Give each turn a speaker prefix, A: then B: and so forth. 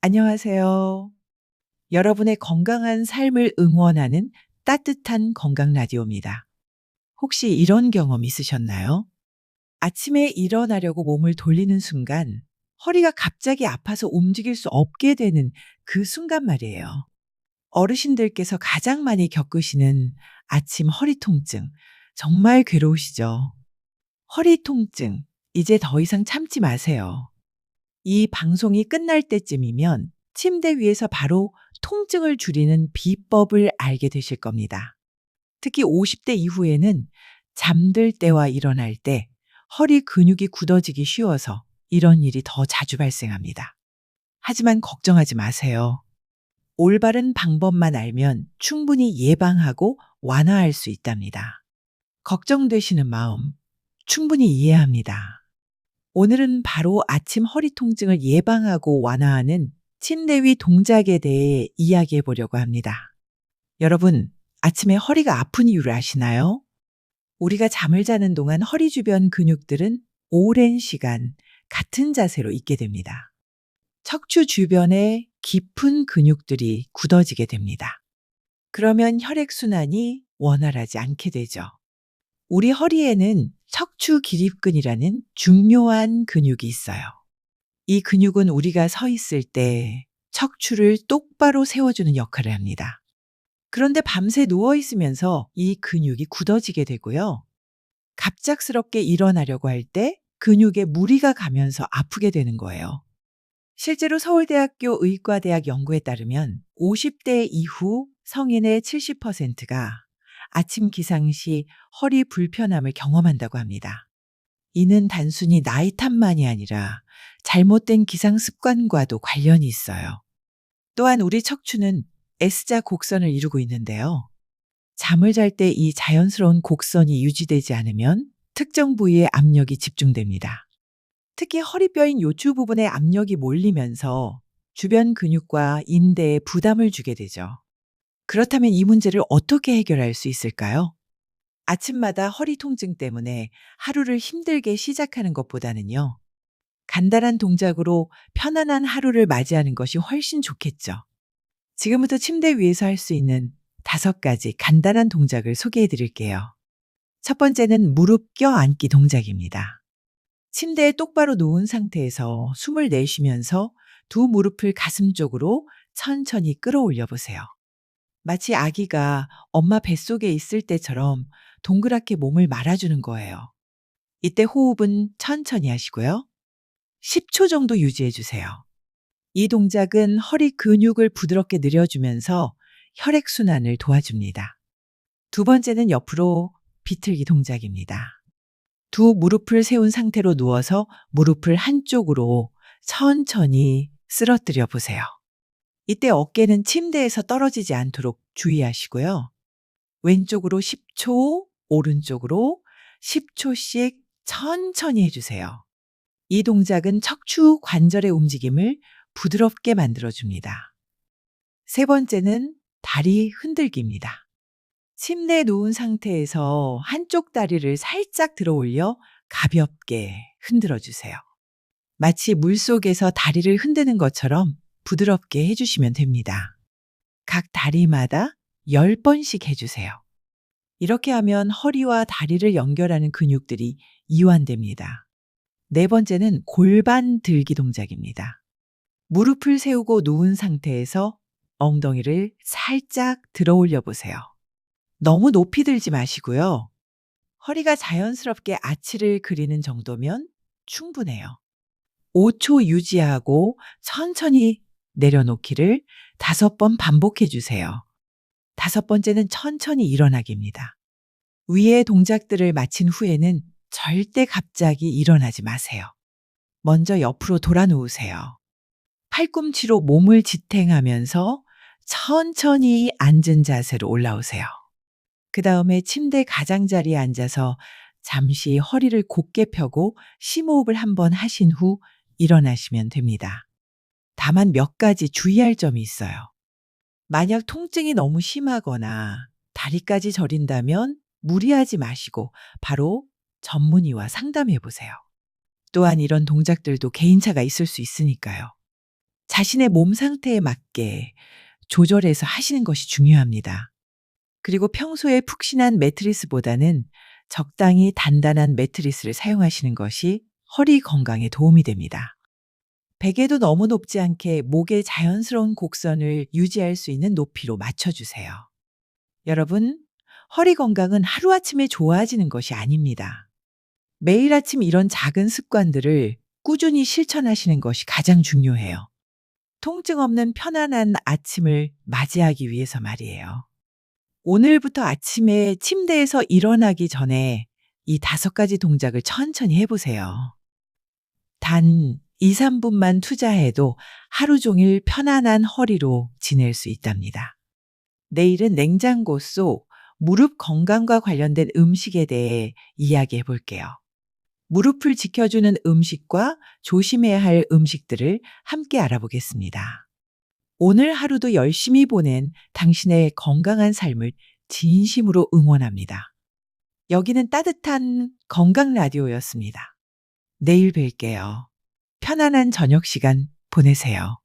A: 안녕하세요. 여러분의 건강한 삶을 응원하는 따뜻한 건강 라디오입니다. 혹시 이런 경험 있으셨나요? 아침에 일어나려고 몸을 돌리는 순간 허리가 갑자기 아파서 움직일 수 없게 되는 그 순간 말이에요. 어르신들께서 가장 많이 겪으시는 아침 허리 통증, 정말 괴로우시죠? 허리 통증, 이제 더 이상 참지 마세요. 이 방송이 끝날 때쯤이면 침대 위에서 바로 통증을 줄이는 비법을 알게 되실 겁니다. 특히 50대 이후에는 잠들 때와 일어날 때 허리 근육이 굳어지기 쉬워서 이런 일이 더 자주 발생합니다. 하지만 걱정하지 마세요. 올바른 방법만 알면 충분히 예방하고 완화할 수 있답니다. 걱정되시는 마음 충분히 이해합니다. 오늘은 바로 아침 허리 통증을 예방하고 완화하는 침대 위 동작에 대해 이야기해 보려고 합니다. 여러분, 아침에 허리가 아픈 이유를 아시나요? 우리가 잠을 자는 동안 허리 주변 근육들은 오랜 시간 같은 자세로 있게 됩니다. 척추 주변에 깊은 근육들이 굳어지게 됩니다. 그러면 혈액순환이 원활하지 않게 되죠. 우리 허리에는 척추 기립근이라는 중요한 근육이 있어요. 이 근육은 우리가 서 있을 때 척추를 똑바로 세워주는 역할을 합니다. 그런데 밤새 누워 있으면서 이 근육이 굳어지게 되고요. 갑작스럽게 일어나려고 할 때 근육에 무리가 가면서 아프게 되는 거예요. 실제로 서울대학교 의과대학 연구에 따르면 50대 이후 성인의 70%가 아침 기상 시 허리 불편함을 경험한다고 합니다. 이는 단순히 나이 탓만이 아니라 잘못된 기상 습관과도 관련이 있어요. 또한 우리 척추는 S자 곡선을 이루고 있는데요. 잠을 잘 때 이 자연스러운 곡선이 유지되지 않으면 특정 부위에 압력이 집중됩니다. 특히 허리뼈인 요추 부분에 압력이 몰리면서 주변 근육과 인대에 부담을 주게 되죠. 그렇다면 이 문제를 어떻게 해결할 수 있을까요? 아침마다 허리 통증 때문에 하루를 힘들게 시작하는 것보다는요. 간단한 동작으로 편안한 하루를 맞이하는 것이 훨씬 좋겠죠. 지금부터 침대 위에서 할 수 있는 5가지 간단한 동작을 소개해 드릴게요. 첫 번째는 무릎 껴안기 동작입니다. 침대에 똑바로 누운 상태에서 숨을 내쉬면서 두 무릎을 가슴 쪽으로 천천히 끌어올려 보세요. 마치 아기가 엄마 뱃속에 있을 때처럼 동그랗게 몸을 말아주는 거예요. 이때 호흡은 천천히 하시고요. 10초 정도 유지해 주세요. 이 동작은 허리 근육을 부드럽게 늘려주면서 혈액순환을 도와줍니다. 두 번째는 옆으로 비틀기 동작입니다. 두 무릎을 세운 상태로 누워서 무릎을 한쪽으로 천천히 쓰러뜨려 보세요. 이때 어깨는 침대에서 떨어지지 않도록 주의하시고요. 왼쪽으로 10초, 오른쪽으로 10초씩 천천히 해주세요. 이 동작은 척추 관절의 움직임을 부드럽게 만들어줍니다. 세 번째는 다리 흔들기입니다. 침대에 누운 상태에서 한쪽 다리를 살짝 들어 올려 가볍게 흔들어 주세요. 마치 물속에서 다리를 흔드는 것처럼 부드럽게 해주시면 됩니다. 각 다리마다 10번씩 해주세요. 이렇게 하면 허리와 다리를 연결하는 근육들이 이완됩니다. 네 번째는 골반 들기 동작입니다. 무릎을 세우고 누운 상태에서 엉덩이를 살짝 들어 올려 보세요. 너무 높이 들지 마시고요. 허리가 자연스럽게 아치를 그리는 정도면 충분해요. 5초 유지하고 천천히 내려놓기를 5번 반복해 주세요. 5번째는 천천히 일어나기입니다. 위의 동작들을 마친 후에는 절대 갑자기 일어나지 마세요. 먼저 옆으로 돌아 누우세요. 팔꿈치로 몸을 지탱하면서 천천히 앉은 자세로 올라오세요. 그 다음에 침대 가장자리에 앉아서 잠시 허리를 곧게 펴고 심호흡을 한번 하신 후 일어나시면 됩니다. 다만 몇 가지 주의할 점이 있어요. 만약 통증이 너무 심하거나 다리까지 저린다면 무리하지 마시고 바로 전문의와 상담해 보세요. 또한 이런 동작들도 개인차가 있을 수 있으니까요. 자신의 몸 상태에 맞게 조절해서 하시는 것이 중요합니다. 그리고 평소에 푹신한 매트리스보다는 적당히 단단한 매트리스를 사용하시는 것이 허리 건강에 도움이 됩니다. 베개도 너무 높지 않게 목의 자연스러운 곡선을 유지할 수 있는 높이로 맞춰주세요. 여러분, 허리 건강은 하루아침에 좋아지는 것이 아닙니다. 매일 아침 이런 작은 습관들을 꾸준히 실천하시는 것이 가장 중요해요. 통증 없는 편안한 아침을 맞이하기 위해서 말이에요. 오늘부터 아침에 침대에서 일어나기 전에 이 5가지 동작을 천천히 해보세요. 단 2, 3분만 투자해도 하루 종일 편안한 허리로 지낼 수 있답니다. 내일은 냉장고 속 무릎 건강과 관련된 음식에 대해 이야기해 볼게요. 무릎을 지켜주는 음식과 조심해야 할 음식들을 함께 알아보겠습니다. 오늘 하루도 열심히 보낸 당신의 건강한 삶을 진심으로 응원합니다. 여기는 따뜻한 건강 라디오였습니다. 내일 뵐게요. 편안한 저녁 시간 보내세요.